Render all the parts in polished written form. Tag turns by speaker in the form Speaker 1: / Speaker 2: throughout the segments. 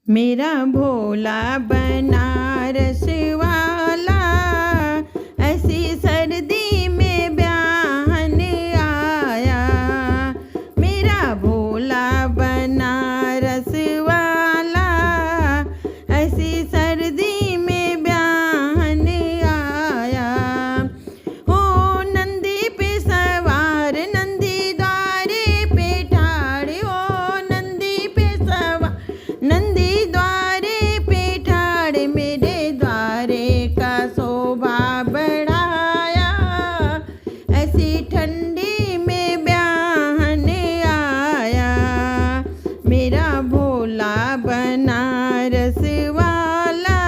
Speaker 1: मेरा भोला बनारस वाला ऐसी सर्दी में ब्याहन आया। मेरा भोला बनारस वाला ऐसी सर्दी में ब्याहन आया। ओ नंदी पे सवार नंदी द्वारे पे ठाड़, ओ नंदी पे सवार नंदी द्वारे पे ठाड़, मेरे द्वारे का शोभा बढ़ाया। ऐसी ठंडी में ब्याहन आया। मेरा भोला बनारस वाला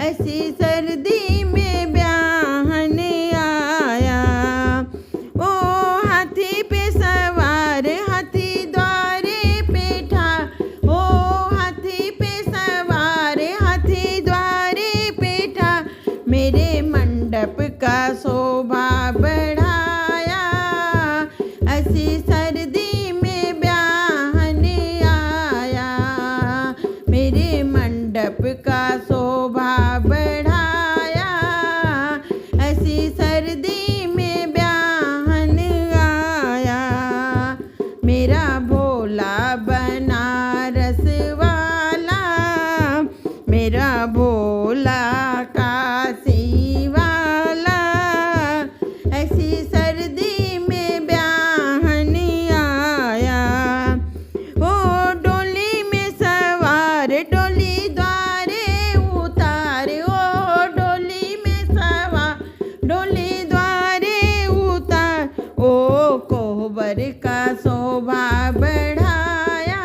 Speaker 1: ऐसी सर्दी में ब्याहन आया। ओ हाथी पे सवार हाथी द्वारे पे ठाड़, ओ हाथी पे सवार हाथी द्वारे पे ठाड़, मेरे मंडप का शोभा बढ़ाया। ऐसी सर्दी में ब्याहन आया। मेरे मंडप का शोभा बढ़ाया। ऐसी सर्दी में ब्याहन आया। मेरा भोला बनारस वाला, मेरा भोला काशी वाला ऐसी सर्दी में ब्याहन आया। ओ डोली में सवार डोली द्वारे उतार, ओ डोली में सवार डोली द्वारे उतार, ओ कोहबर का शोभा बढ़ाया।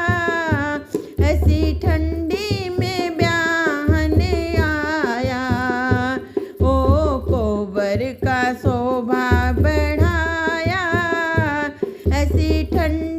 Speaker 1: ऐसी ठंडी में ब्याहन आया। ओ कोहबर का शोभा बढ़ाया। ऐसी ठंडी